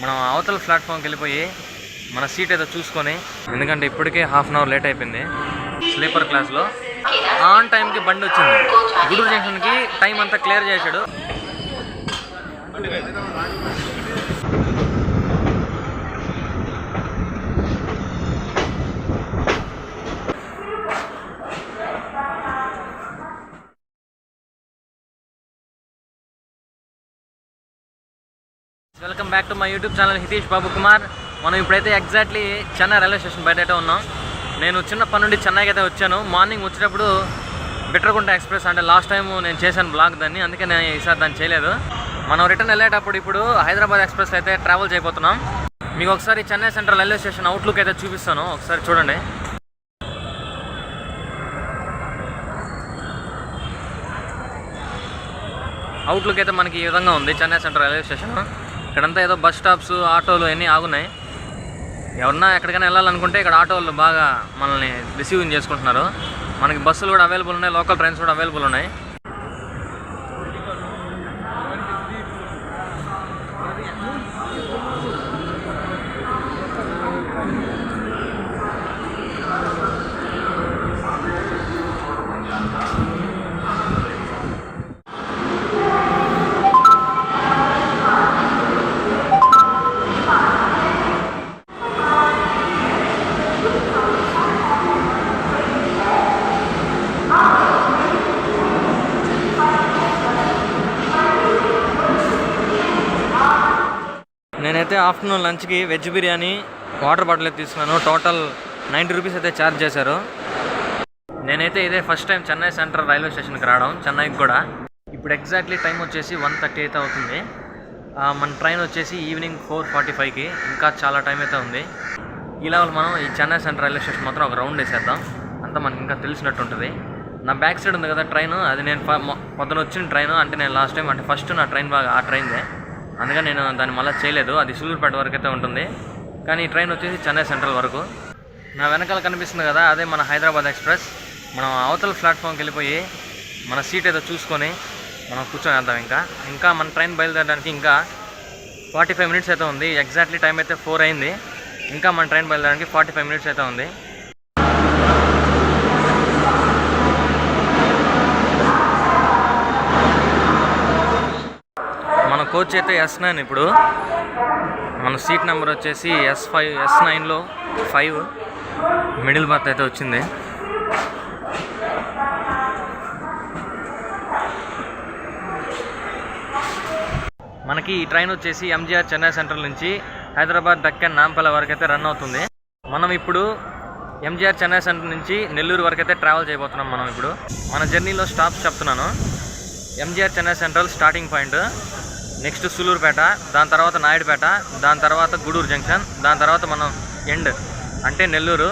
మనం అవతల ప్లాట్ఫామ్కి వెళ్ళిపోయి మన సీట్ ఏదో చూసుకొని, ఎందుకంటే ఇప్పటికే హాఫ్ అన్ అవర్ లేట్ అయిపోయింది. స్లీపర్ క్లాస్లో ఆన్ టైంకి బండి వచ్చింది. గూడూరు జంక్షన్కి టైం అంతా క్లియర్ చేశాడు. Welcome back to my YouTube channel Hitesh Babu Kumar. మనం ఇప్పుడైతే ఎగ్జాక్ట్లీ చెన్నై రైల్వే స్టేషన్ బయట అయితే ఉన్నాం. నేను చిన్న పని నుండి చెన్నైకి అయితే వచ్చాను. మార్నింగ్ వచ్చేటప్పుడు బిట్రకుంట ఎక్స్ప్రెస్ అంటే లాస్ట్ టైం నేను చేశాను బ్లాగ్ దాన్ని, అందుకే నేను ఈసారి దాన్ని చేయలేదు. మనం రిటర్న్ వెళ్ళేటప్పుడు ఇప్పుడు హైదరాబాద్ ఎక్స్ప్రెస్ అయితే ట్రావెల్ చేయబోతున్నాం. మీకు ఒకసారి Chennai central railway station outlook అయితే చూపిస్తాను, ఒకసారి చూడండి. అవుట్లుక్ అయితే మనకి ఈ విధంగా ఉంది చెన్నై సెంట్రల్ రైల్వే స్టేషన్. ఇక్కడంతా ఏదో బస్ స్టాప్స్, ఆటోలు అన్నీ ఆగున్నాయి. ఎవరన్నా ఎక్కడికైనా వెళ్ళాలనుకుంటే ఇక్కడ ఆటోలు బాగా మనల్ని రిసీవ్ చేసుకుంటున్నారు. మనకి బస్సులు కూడా అవైలబుల్ ఉన్నాయి, లోకల్ ట్రైన్స్ కూడా అవైలబుల్ ఉన్నాయి. నేనైతే ఆఫ్టర్నూన్ లంచ్కి వెజ్ బిర్యానీ, వాటర్ బాటిల్ అయితే తీసుకున్నాను. టోటల్ 90 రూపీస్ అయితే ఛార్జ్ చేశారు. నేనైతే ఇదే first time Chennai central railway స్టేషన్కి రావడం, చెన్నైకి కూడా. ఇప్పుడు ఎగ్జాక్ట్లీ టైం వచ్చేసి 1:30 అయితే అవుతుంది. మన ట్రైన్ వచ్చేసి ఈవినింగ్ 4:45కి. ఇంకా చాలా టైం అయితే ఉంది. ఇలా మనం ఈ చెన్నై సెంట్రల్ రైల్వే స్టేషన్ మాత్రం ఒక రౌండ్ వేసేద్దాం, అంతా మనకి ఇంకా తెలిసినట్టు ఉంటుంది. నా బ్యాక్ సైడ్ ఉంది కదా ట్రైన్, అది నేను పొద్దున వచ్చిన ట్రైన్. అంటే నేను లాస్ట్ టైం అంటే ఫస్ట్ నా ట్రైన్ బాగా ఆ ట్రైన్దే, అందుకని నేను దాన్ని మళ్ళీ చేయలేదు. అది సూలూరుపేట వరకు అయితే ఉంటుంది, కానీ ఈ ట్రైన్ వచ్చేసి చెన్నై సెంట్రల్ వరకు. నా వెనకాల కనిపిస్తుంది కదా, అదే మన హైదరాబాద్ ఎక్స్ప్రెస్. మనం అవతల ప్లాట్ఫామ్కి వెళ్ళిపోయి మన సీట్ ఏదో చూసుకొని మనం కూర్చొని వేద్దాం. ఇంకా మన ట్రైన్ బయలుదేరడానికి ఇంకా 45 మినిట్స్ అయితే ఉంది. ఎగ్జాక్ట్లీ టైం అయితే 4 అయింది. ఇంకా మన ట్రైన్ బయలుదేరడానికి 45 మినిట్స్ అయితే ఉంది. మన కోచ్ అయితే S9. ఇప్పుడు మన సీట్ నెంబర్ వచ్చేసి S9లో 5 మిడిల్ బర్త్ అయితే వచ్చింది. మనకి ఈ ట్రైన్ వచ్చేసి ఎంజీఆర్ చెన్నై సెంట్రల్ నుంచి హైదరాబాద్ దక్కన్ నాంపల్లి వరకు అయితే రన్ అవుతుంది. మనం ఇప్పుడు ఎంజీఆర్ చెన్నై సెంట్రల్ నుంచి నెల్లూరు వరకు అయితే ట్రావెల్ చేయబోతున్నాం. మనం ఇప్పుడు మన జర్నీలో స్టాప్స్ చెప్తున్నాను. MGR Chennai central starting point, next Sullurpeta, దాని తర్వాత నాయుడుపేట, దాని తర్వాత గూడూరు జంక్షన్, దాని తర్వాత మనం ఎండ్ అంటే నెల్లూరు.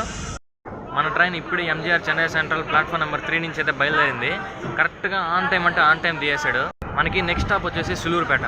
మన ట్రైన్ ఇప్పుడు MGR Chennai central platform number 3 నుంచి అయితే బయలుదేరింది. కరెక్ట్గా ఆన్ టైం అంటే ఆన్ టైం దిగేశాడు. మనకి నెక్స్ట్ స్టాప్ వచ్చేసి సూలూరుపేట.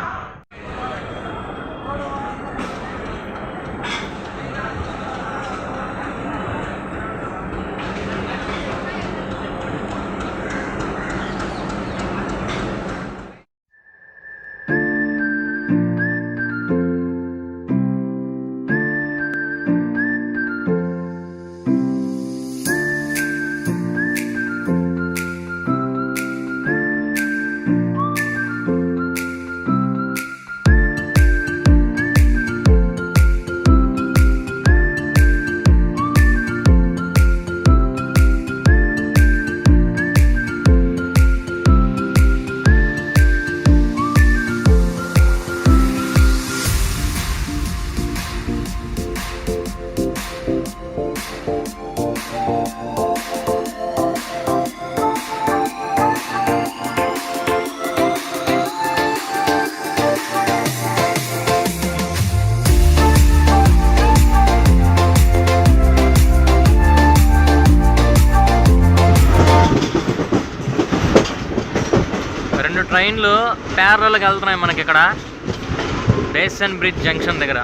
ట్రైన్లు ప్యారలల్గా వెళ్తున్నాయి మనకి ఇక్కడ బేసన్ బ్రిడ్జ్ జంక్షన్ దగ్గర.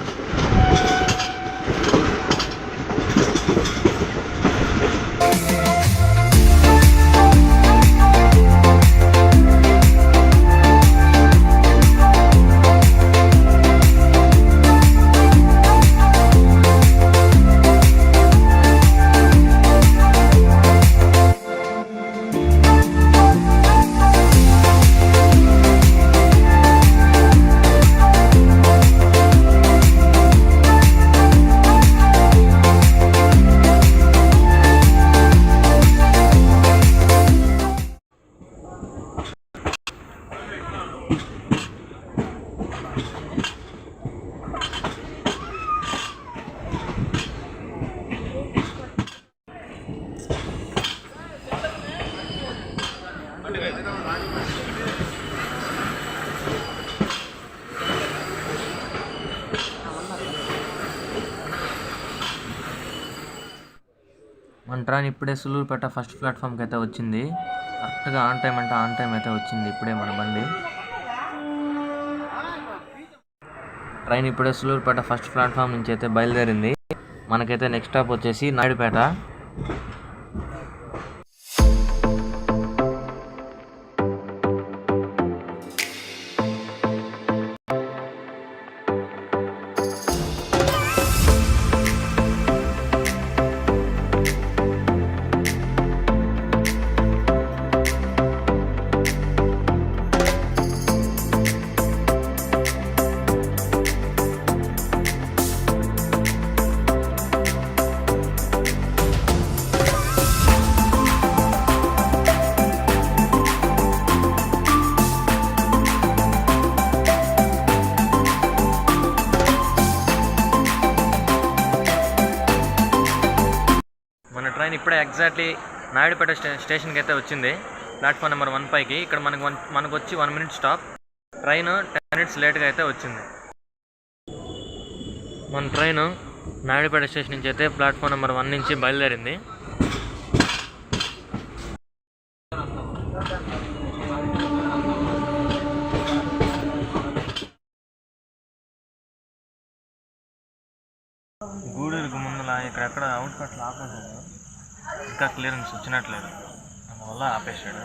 మన ట్రైన్ ఇప్పుడే సులూరుపేట ఫస్ట్ ప్లాట్ఫామ్కి అయితే వచ్చింది. కరెక్ట్గా ఆన్ టైం అంటే ఆన్ టైం అయితే వచ్చింది ఇప్పుడే మన బండి. ట్రైన్ ఇప్పుడే సులూరుపేట ఫస్ట్ ప్లాట్ఫామ్ నుంచి అయితే బయలుదేరింది. మనకైతే నెక్స్ట్ స్టాప్ వచ్చేసి నాయుడుపేట. ట్రైన్ ఇప్పుడే ఎగ్జాక్ట్లీ నాయుడుపేట స్టేషన్కి అయితే వచ్చింది. ప్లాట్ఫామ్ నెంబర్ 1 పైకి. ఇక్కడ మనకు వచ్చి 1 minute స్టాప్. ట్రైన్ 10 minutes లేట్గా అయితే వచ్చింది. మన ట్రైన్ నాయుడుపేట స్టేషన్ నుంచి అయితే ప్లాట్ఫామ్ నెంబర్ 1 నుంచి బయలుదేరింది. గూడూరుకు ముందులా ఇక్కడెక్కడ అవుట్కట్లు ఆపేసాడు. ఇంకా క్లియరెన్స్ వచ్చినట్లేదు, అందువల్ల ఆపేసాడు.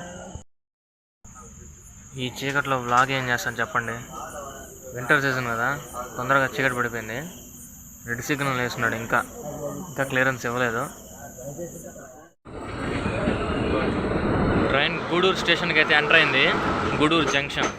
ఈ చీకట్లో వ్లాగ్ ఏం చేస్తాను చెప్పండి. వింటర్ సీజన్ కదా, తొందరగా చీకటి పడిపోయింది. రెడ్ సిగ్నల్ వేస్తున్నాడు, ఇంకా క్లియరెన్స్ ఇవ్వలేదు. ట్రైన్ గూడూరు స్టేషన్కి అయితే ఎంటర్ అయింది. గూడూరు జంక్షన్.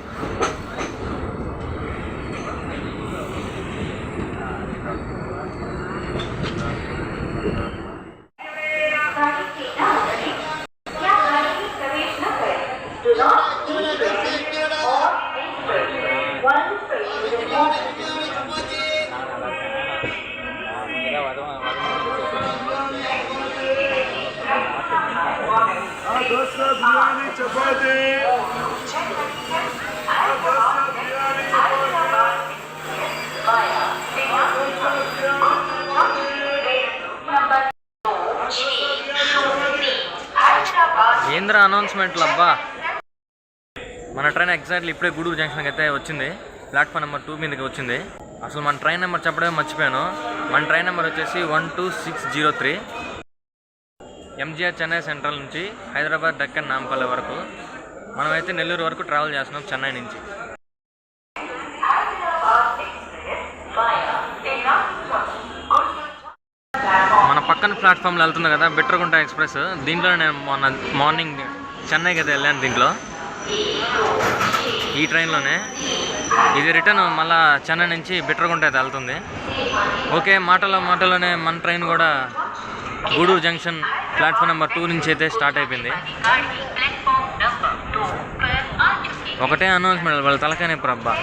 ఏంద్ర అనౌన్స్మెంట్లు అబ్బా. మన ట్రైన్ ఎగ్జాక్ట్లీ ఇప్పుడే గూడూరు జంక్షన్కి అయితే వచ్చింది. ప్లాట్ఫామ్ నెంబర్ 2 మీదకి వచ్చింది. అసలు మన ట్రైన్ నెంబర్ చెప్పడమే మర్చిపోయాను. మన ట్రైన్ నెంబర్ వచ్చేసి 12603. ఎంజీఆర్ చెన్నై సెంట్రల్ నుంచి హైదరాబాద్ డక్కన్ నాంపల్లి వరకు. మనమైతే నెల్లూరు వరకు ట్రావెల్ చేస్తున్నాం చెన్నై నుంచి. మన పక్కన ప్లాట్ఫామ్లో వెళ్తుంది కదా బిట్రగుంట ఎక్స్ప్రెస్. దీంట్లో నేను మొన్న మార్నింగ్ చెన్నైకి అయితే వెళ్ళాను. దీంట్లో ఈ ట్రైన్లోనే ఇది రిటర్న్ మళ్ళీ చెన్నై నుంచి బిట్రగుంట అయితే వెళ్తుంది. ఓకే, మాటలోనే మన ట్రైన్ కూడా గూడూరు జంక్షన్ ప్లాట్ఫామ్ నెంబర్ 2 నుంచి అయితే స్టార్ట్ అయిపోయింది. ఒకటే అనౌన్స్మెంట్, వాళ్ళ తలకాయ నొప్పి అబ్బా.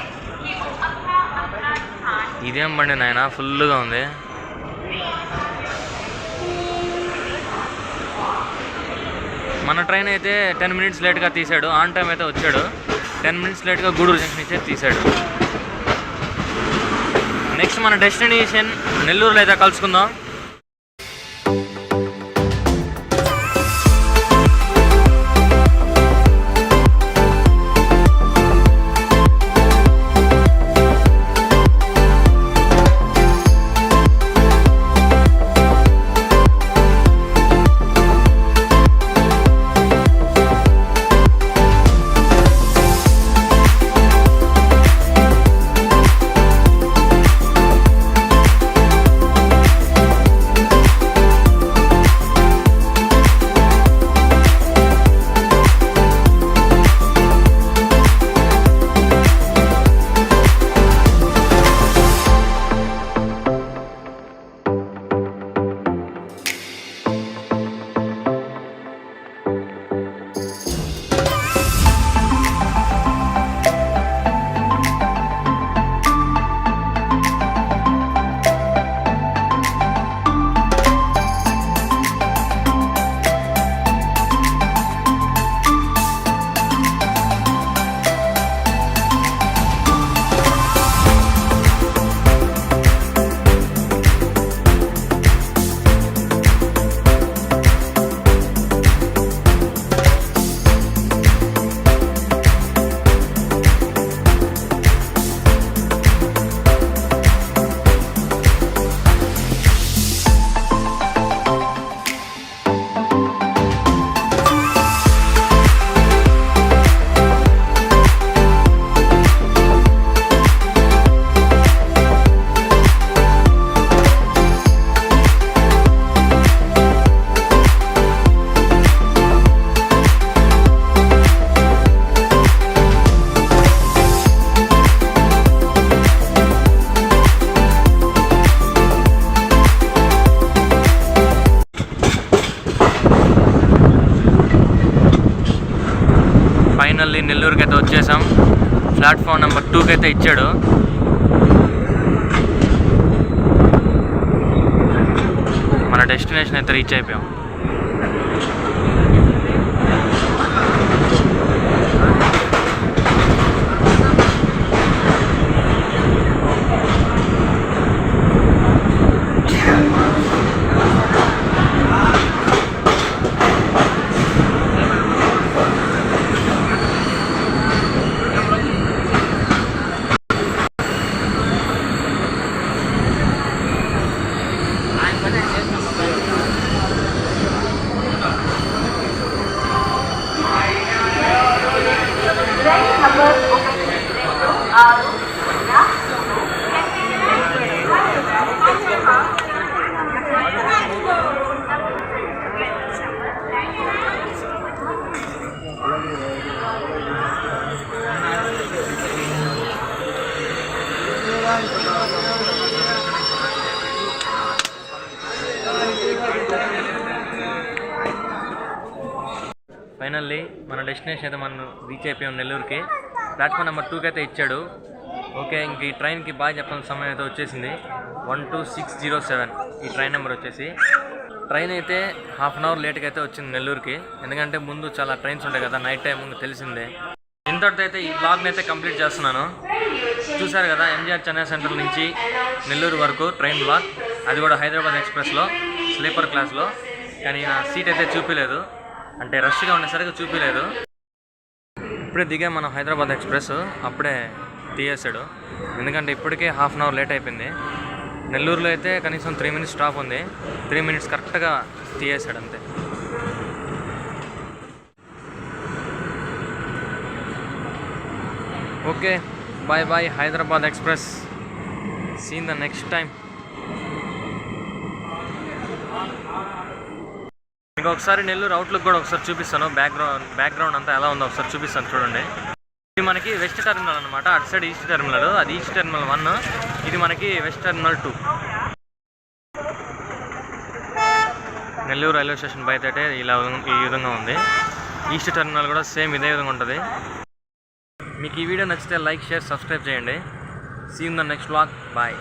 ఇదేం బండి నాయన, ఫుల్గా ఉంది. మన ట్రైన్ అయితే 10 minutes లేట్గా తీసాడు. ఆన్ టైం అయితే వచ్చాడు. 10 minutes లేట్గా గూడూరు జంక్షన్ నుంచి తీసాడు. నెక్స్ట్ మన డెస్టినేషన్ నెల్లూరులో అయితే కలుసుకుందాం. ప్లాట్ఫామ్ నెంబర్ 2కి అయితే ఇచ్చాడు. మన డెస్టినేషన్ అయితే రీచ్ అయిపోయాం. ఫైనల్లీ మన డెస్టినేషన్ అయితే మనం రీచ్ అయిపోయాం నెల్లూరుకి. ప్లాట్ఫామ్ నెంబర్ 2కి అయితే ఇచ్చాడు. ఓకే, ఇంక ఈ ట్రైన్కి బాగా చెప్పాల్సిన సమయం అయితే వచ్చేసింది. 12607 ఈ ట్రైన్ నెంబర్ వచ్చేసి. ట్రైన్ అయితే హాఫ్ అన్ అవర్ లేట్గా అయితే వచ్చింది నెల్లూరుకి. ఎందుకంటే ముందు చాలా ట్రైన్స్ ఉంటాయి కదా, నైట్ టైం ముందు తెలిసిందే. ఇంతటితో అయితే ఈ బ్లాగ్ని అయితే కంప్లీట్ చేస్తున్నాను. చూసారు కదా ఎంజీఆర్ చెన్నై సెంట్రల్ నుంచి నెల్లూరు వరకు ట్రైన్ బ్లాగ్. అది కూడా హైదరాబాద్ ఎక్స్ప్రెస్లో స్లీపర్ క్లాస్లో. కానీ నా సీట్ అయితే చూపించలేదు, అంటే రష్గా ఉండేసరికి చూపించలేదు. ఇప్పుడే దిగా మనం హైదరాబాద్ ఎక్స్ప్రెస్, అప్పుడే తీయేసాడు. ఎందుకంటే ఇప్పటికే హాఫ్ అన్ అవర్ లేట్ అయిపోయింది. నెల్లూరులో అయితే కనీసం 3 minutes స్టాప్ ఉంది. 3 minutes కరెక్ట్గా తీయేసాడు అంతే. Okay, bye bye Hyderabad express. See in the next time. మీకు ఒకసారి నెల్లూరు అవుట్లుక్ కూడా ఒకసారి చూపిస్తాను. బ్యాక్గ్రౌండ్ అంతా ఎలా ఉందో ఒకసారి చూపిస్తాను చూడండి. ఇది మనకి వెస్ట్ టెర్మినల్ అనమాట. అటు సైడ్ ఈస్ట్ టెర్మినల్, అది ఈస్ట్ టెర్మినల్ 1. ఇది మనకి west terminal 2. Nellore railway station బయట అయితే ఇలా ఈ విధంగా ఉంది. ఈస్ట్ టెర్మినల్ కూడా సేమ్ ఇదే విధంగా ఉంటుంది. మీకు ఈ వీడియో నచ్చితే లైక్, షేర్, సబ్స్క్రైబ్ చేయండి. See in the next vlog. Bye.